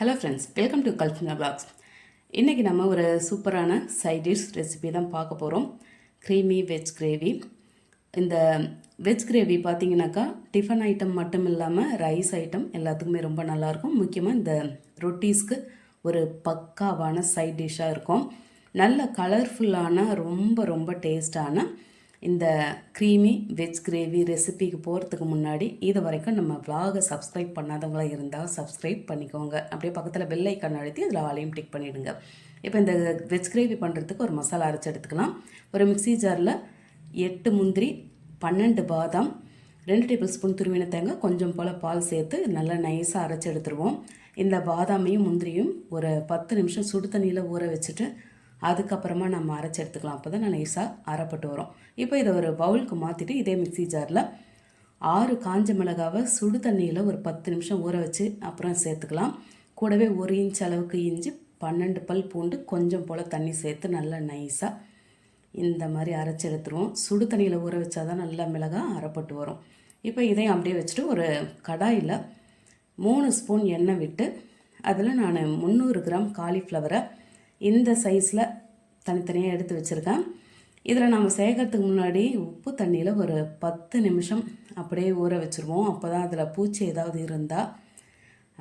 Hello friends, welcome to கல்ஃபினா blogs. இன்றைக்கி நம்ம ஒரு சூப்பரான சைட் டிஷ் ரெசிபி தான் பார்க்க போகிறோம். Creamy veg gravy. இந்த வெஜ் கிரேவி பார்த்தீங்கன்னாக்கா டிஃபன் ஐட்டம் மட்டும் இல்லாமல் ரைஸ் ஐட்டம் எல்லாத்துக்குமே ரொம்ப நல்லாயிருக்கும். முக்கியமாக இந்த ரொட்டீஸ்க்கு ஒரு பக்காவான சைட் டிஷ்ஷாக இருக்கும். நல்ல கலர்ஃபுல்லான ரொம்ப ரொம்ப டேஸ்டான இந்த க்ரீமி வெஜ் கிரேவி ரெசிபிக்கு போகிறதுக்கு முன்னாடி இது வரைக்கும் நம்ம vlog-ஐ சப்ஸ்கிரைப் பண்ணாதவங்களாக இருந்தால் சப்ஸ்கிரைப் பண்ணிக்கோங்க. அப்படியே பக்கத்தில் பெல் ஐக்கான் அழுத்தி அதில் ஆலையும் டிக் பண்ணிவிடுங்க. இப்போ இந்த வெஜ் கிரேவி பண்ணுறதுக்கு ஒரு மசாலா அரைச்சி எடுத்துக்கலாம். ஒரு மிக்ஸி ஜாரில் 8 முந்திரி, 12 பாதாம், 2 டேபிள் ஸ்பூன் துருவின தேங்காய், கொஞ்சம் போல் பால் சேர்த்து நல்லா நைஸாக அரைச்சி எடுத்துருவோம். இந்த பாதாமையும் முந்திரியும் ஒரு 10 நிமிஷம் சுடு தண்ணியில் ஊற வச்சுட்டு அதுக்கப்புறமா நம்ம அரைச்சி எடுத்துக்கலாம். அப்போ தான் நைஸாக அரைப்பட்டு வரும். இப்போ இதை ஒரு பவுலுக்கு மாற்றிட்டு இதே மிக்ஸி ஜாரில் 6 காஞ்ச மிளகாவை சுடு தண்ணியில் ஒரு 10 நிமிஷம் ஊற வச்சு அப்புறம் சேர்த்துக்கலாம். கூடவே 1 இன்ச் அளவுக்கு இஞ்சி, 12 பல் பூண்டு, கொஞ்சம் போல் தண்ணி சேர்த்து நல்லா நைஸாக இந்த மாதிரி அரைச்சி எடுத்துருவோம். சுடு தண்ணியில் ஊற வச்சா தான் நல்லா மிளகாய் அரைப்பட்டு வரும். இப்போ இதையும் அப்படியே வச்சுட்டு ஒரு கடாயில் 3 ஸ்பூன் எண்ணெய் விட்டு அதில் நான் 300 கிராம் காலிஃப்ளவரை இந்த சைஸில் தனித்தனியாக எடுத்து வச்சுருக்கேன். இதில் நம்ம சேர்க்கறதுக்கு முன்னாடி உப்பு தண்ணியில் ஒரு 10 நிமிஷம் அப்படியே ஊற வச்சுருவோம். அப்போ தான் அதில் பூச்சி ஏதாவது இருந்தால்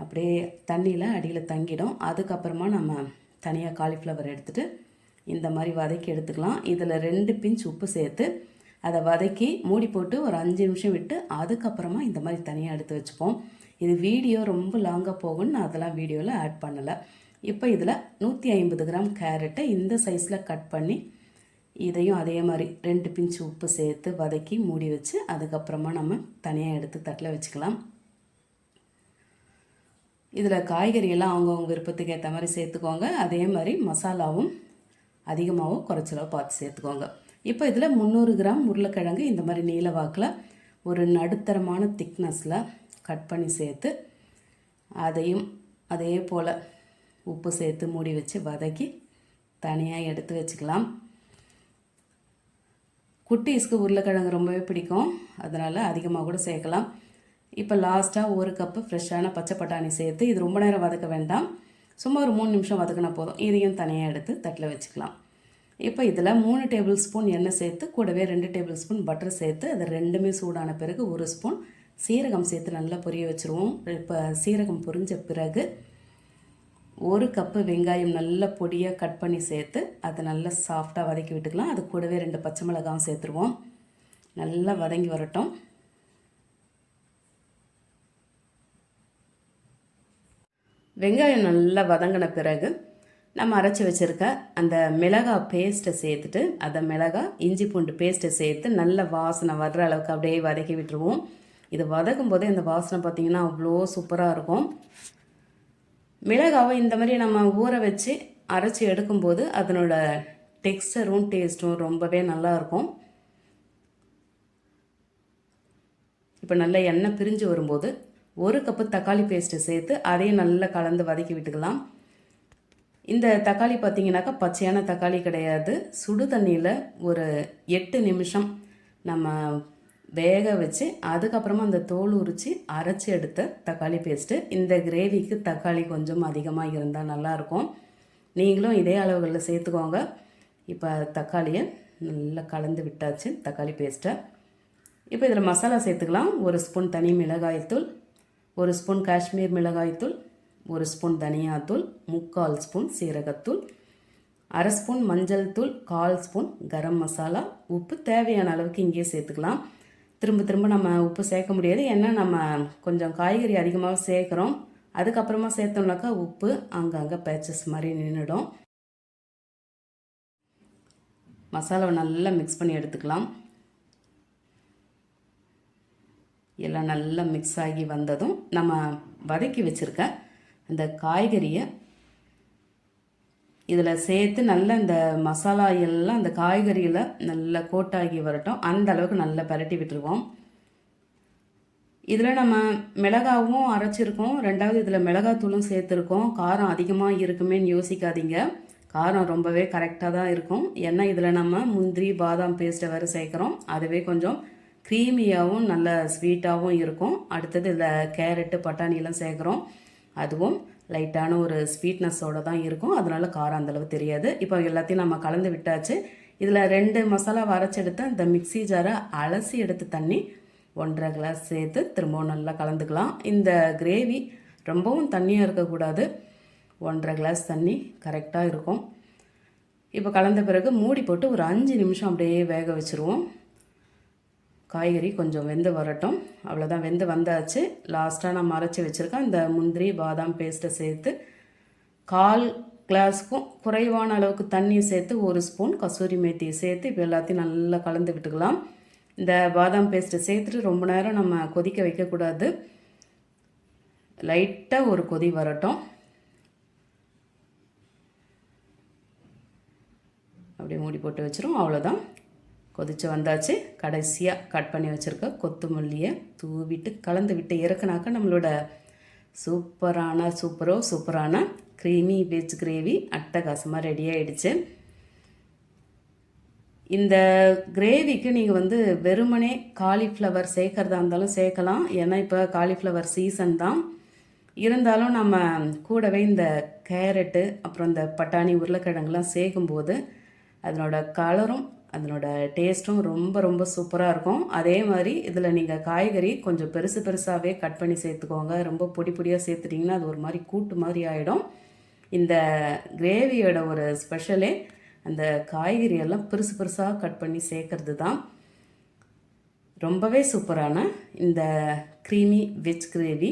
அப்படியே தண்ணியில் அடியில் தங்கிடும். அதுக்கப்புறமா நம்ம தனியாக காலிஃப்ளவர் எடுத்துகிட்டு இந்த மாதிரி வதக்கி எடுத்துக்கலாம். இதில் 2 பிஞ்ச் உப்பு சேர்த்து அதை வதக்கி மூடி போட்டு ஒரு 5 நிமிஷம் விட்டு அதுக்கப்புறமா இந்த மாதிரி தனியாக எடுத்து வச்சுப்போம். இது வீடியோ ரொம்ப லாங்காக போகும்னு நான் அதெல்லாம் வீடியோவில் ஆட் பண்ணலை. இப்போ இதில் 150 கிராம் கேரட்டை இந்த சைஸில் கட் பண்ணி இதையும் அதே மாதிரி 2 பிஞ்ச் உப்பு சேர்த்து வதக்கி மூடி வச்சு அதுக்கப்புறமா நம்ம தனியாக எடுத்து தட்டில் வச்சுக்கலாம். இதில் காய்கறியெல்லாம் அவங்கவுங்க விருப்பத்துக்கு ஏற்ற மாதிரி சேர்த்துக்கோங்க. அதே மாதிரி மசாலாவும் அதிகமாகவும் குறைச்சலாகவும் பார்த்து சேர்த்துக்கோங்க. இப்போ இதில் 300 கிராம் உருளைக்கிழங்கு இந்த மாதிரி நீல வாக்கில் ஒரு நடுத்தரமான திக்னஸில் கட் பண்ணி சேர்த்து அதையும் அதே போல் உப்பு சேர்த்து மூடி வச்சு வதக்கி தனியாக எடுத்து வச்சுக்கலாம். குட்டீஸ்க்கு உருளைக்கிழங்கு ரொம்பவே பிடிக்கும், அதனால் அதிகமாக கூட சேர்க்கலாம். இப்போ லாஸ்ட்டாக 1 கப்பு ஃப்ரெஷ்ஷான பச்சை பட்டாணி சேர்த்து இது ரொம்ப நேரம் வதக்க வேண்டாம், சும்மா ஒரு 3 நிமிஷம் வதக்கினா போதும். இதையும் தனியாக எடுத்து தட்டில் வச்சுக்கலாம். இப்போ இதில் 3 டேபிள் ஸ்பூன் எண்ணெய் சேர்த்து கூடவே 2 டேபிள் ஸ்பூன் பட்டர் சேர்த்து அது ரெண்டுமே சூடான பிறகு 1 ஸ்பூன் சீரகம் சேர்த்து நல்லா பொரிய வச்சுருவோம். இப்போ சீரகம் பொரிஞ்ச பிறகு 1 கப்பு வெங்காயம் நல்ல பொடியாக கட் பண்ணி சேர்த்து அதை நல்லா சாஃப்டாக வதக்கி விட்டுக்கலாம். அது கூடவே 2 பச்சை மிளகாவும் சேர்த்துருவோம். நல்லா வதங்கி வரட்டும். வெங்காயம் நல்லா வதங்கின பிறகு நம்ம அரைச்சி வச்சுருக்க அந்த மிளகாய் பேஸ்ட்டை சேர்த்துட்டு அதை மிளகாய் இஞ்சி பூண்டு பேஸ்ட்டை சேர்த்து நல்ல வாசனை வர்ற அளவுக்கு அப்படியே வதக்கி விட்டுருவோம். இது வதக்கும் போதே இந்த வாசனை பார்த்திங்கன்னா அவ்வளோ சூப்பராக இருக்கும். மிளகாவை இந்த மாதிரி நம்ம ஊற வச்சு அரைச்சி எடுக்கும்போது அதனோட டெக்ஸ்டரும் டேஸ்ட்டும் ரொம்பவே நல்லாயிருக்கும். இப்போ நல்லா எண்ணெய் பிரிஞ்சு வரும்போது 1 கப்பு தக்காளி பேஸ்ட்டு சேர்த்து அதையும் நல்லா கலந்து வதக்கி விட்டுக்கலாம். இந்த தக்காளி பார்த்திங்கனாக்கா பச்சையான தக்காளி கிடையாது, சுடு தண்ணியில் ஒரு 8 நிமிஷம் நம்ம வேக வச்சு அதுக்கப்புறமா அந்த தோல் உரித்து அரைச்சி எடுத்த தக்காளி பேஸ்ட்டு. இந்த கிரேவிக்கு தக்காளி கொஞ்சம் அதிகமாக இருந்தால் நல்லாயிருக்கும். நீங்களும் இதே அளவுகளில் சேர்த்துக்கோங்க. இப்போ தக்காளியை நல்லா கலந்து விட்டாச்சு தக்காளி பேஸ்ட்டை. இப்போ இதில் மசாலா சேர்த்துக்கலாம். 1 ஸ்பூன் தனி மிளகாய்த்தூள், 1 ஸ்பூன் காஷ்மீர் மிளகாய்த்தூள், 1 ஸ்பூன் தனியாத்தூள், 3/4 ஸ்பூன் சீரகத்தூள், 1/2 ஸ்பூன் மஞ்சள் தூள், 1/4 ஸ்பூன் கரம் மசாலா, உப்பு தேவையான அளவுக்கு இங்கேயே சேர்த்துக்கலாம். திரும்ப நம்ம உப்பு சேர்க்க முடியாது, ஏன்னா நம்ம கொஞ்சம் காய்கறி அதிகமாக சேர்க்குறோம். அதுக்கப்புறமா சேர்த்தோம்னாக்கா உப்பு அங்கங்கே பேச்சஸ் மாதிரி நின்றுடும். மசாலாவை நல்லா மிக்ஸ் பண்ணி எடுத்துக்கலாம். எல்லாம் நல்லா மிக்ஸ் ஆகி வந்ததும் நம்ம வதக்கி வச்சுருக்க அந்த காய்கறியை இதில் சேர்த்து நல்லா இந்த மசாலா எல்லாம் அந்த காய்கறியில் நல்லா கோட்டாகி வரட்டும். அந்த அளவுக்கு நல்லா பரட்டி விட்டுருவோம். இதில் நம்ம மிளகாவும் அரைச்சிருக்கோம், 2வது இதில் மிளகாத்தூளும் சேர்த்துருக்கோம். காரம் அதிகமாக இருக்குமேன்னு யோசிக்காதீங்க, காரம் ரொம்பவே கரெக்டாக தான் இருக்கும். ஏன்னா இதில் நம்ம முந்திரி பாதாம் பேஸ்ட்டை வேறு சேர்க்குறோம், அதுவே கொஞ்சம் க்ரீமியாகவும் நல்ல ஸ்வீட்டாகவும் இருக்கும். அடுத்தது இதில் கேரட்டு பட்டாணியெல்லாம் சேர்க்குறோம், அதுவும் லைட்டான ஒரு ஸ்வீட்னஸோடு தான் இருக்கும், அதனால் காரம் அந்தளவு தெரியாது. இப்போ எல்லாத்தையும் நம்ம கலந்து விட்டாச்சு. இதில் 2 மசாலா அரைச்செடுத்து அந்த மிக்ஸி ஜாரை அலசி எடுத்து தண்ணி 1.5 கிளாஸ் சேர்த்து திரும்பவும் நல்லா கலந்துக்கலாம். இந்த கிரேவி ரொம்பவும் தண்ணியாக இருக்கக்கூடாது, 1.5 கிளாஸ் தண்ணி கரெக்டாக இருக்கும். இப்போ கலந்த பிறகு மூடி போட்டு ஒரு 5 நிமிஷம் அப்படியே வேக வச்சுருவோம். காய்கறி கொஞ்சம் வெந்து வரட்டும். அவ்வளோதான், வெந்து வந்தாச்சு. லாஸ்ட்டாக நம்ம அரைச்சி வச்சுருக்கேன் அந்த முந்திரி பாதாம் பேஸ்ட்டை சேர்த்து 1/4 கிளாஸுக்கும் குறைவான அளவுக்கு தண்ணி சேர்த்து 1 ஸ்பூன் கசூரி மேத்தியை சேர்த்து இப்போ எல்லாத்தையும் நல்லா கலந்து விட்டுக்கலாம். இந்த பாதாம் பேஸ்ட்டை சேர்த்துட்டு ரொம்ப நேரம் நம்ம கொதிக்க வைக்கக்கூடாது. லைட்டாக ஒரு கொதி வரட்டும். அப்படியே மூடி போட்டு வச்சிரும். அவ்வளோதான், கொதித்து வந்தாச்சு. கடைசியாக கட் பண்ணி வச்சுருக்க கொத்தமல்லியை தூவிட்டு கலந்து விட்டு இறக்குனாக்க நம்மளோட சூப்பரான க்ரீமி வெஜ் கிரேவி அட்டகாசமாக ரெடி ஆகிடுச்சு. இந்த கிரேவிக்கு நீங்கள் வெறுமனே காலிஃப்ளவர் சேர்க்கறதா இருந்தாலும் சேர்க்கலாம், ஏன்னா இப்போ காலிஃப்ளவர் சீசன் தான். இருந்தாலும் நம்ம கூடவே இந்த கேரட்டு அப்புறம் இந்த பட்டாணி உருளைக்கிழங்குலாம் சேர்க்கும்போது அதனோட கலரும் அதனோட டேஸ்ட்டும் ரொம்ப சூப்பராக இருக்கும். அதே மாதிரி இதில் நீங்கள் காய்கறி கொஞ்சம் பெருசாகவே கட் பண்ணி சேர்த்துக்கோங்க. ரொம்ப பொடியாக சேர்த்துட்டிங்கன்னா அது ஒரு மாதிரி கூட்டு மாதிரி ஆகிடும். இந்த கிரேவியோட ஒரு ஸ்பெஷலே அந்த காய்கறியெல்லாம் பெருசாக கட் பண்ணி சேர்க்கறது தான். ரொம்பவே சூப்பரான இந்த க்ரீமி வெஜ் கிரேவி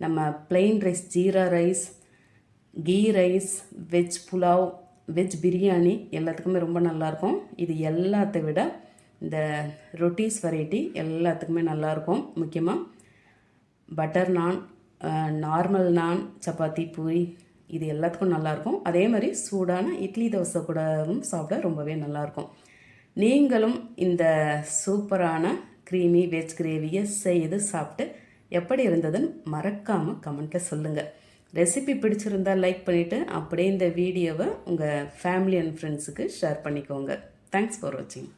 நம்ம plain rice, jeera rice, ghee rice, veg pulao, veg biryani எல்லாத்துக்குமே ரொம்ப நல்லாயிருக்கும். இது எல்லாத்தை விட இந்த ரொட்டீஸ் வெரைட்டி எல்லாத்துக்குமே நல்லாயிருக்கும். முக்கியமாக பட்டர் நான், நார்மல் நான், சப்பாத்தி, பூரி இது எல்லாத்துக்கும் நல்லாயிருக்கும். அதே மாதிரி சூடான இட்லி தோசை கூடவும் சாப்பிட ரொம்பவே நல்லாயிருக்கும். நீங்களும் இந்த சூப்பரான க்ரீமி வெஜ் கிரேவியை செய்து சாப்பிட்டு எப்படி இருந்ததுன்னு மறக்காமல் கமெண்ட்டில் சொல்லுங்கள். ரெசிபி பிடிச்சிருந்தால் லைக் பண்ணிவிட்டு அப்படியே இந்த வீடியோவை உங்கள் ஃபேமிலி அண்ட் ஃப்ரெண்ட்ஸுக்கு ஷேர் பண்ணிக்கோங்க. தேங்க்ஸ் ஃபார் வாட்சிங்.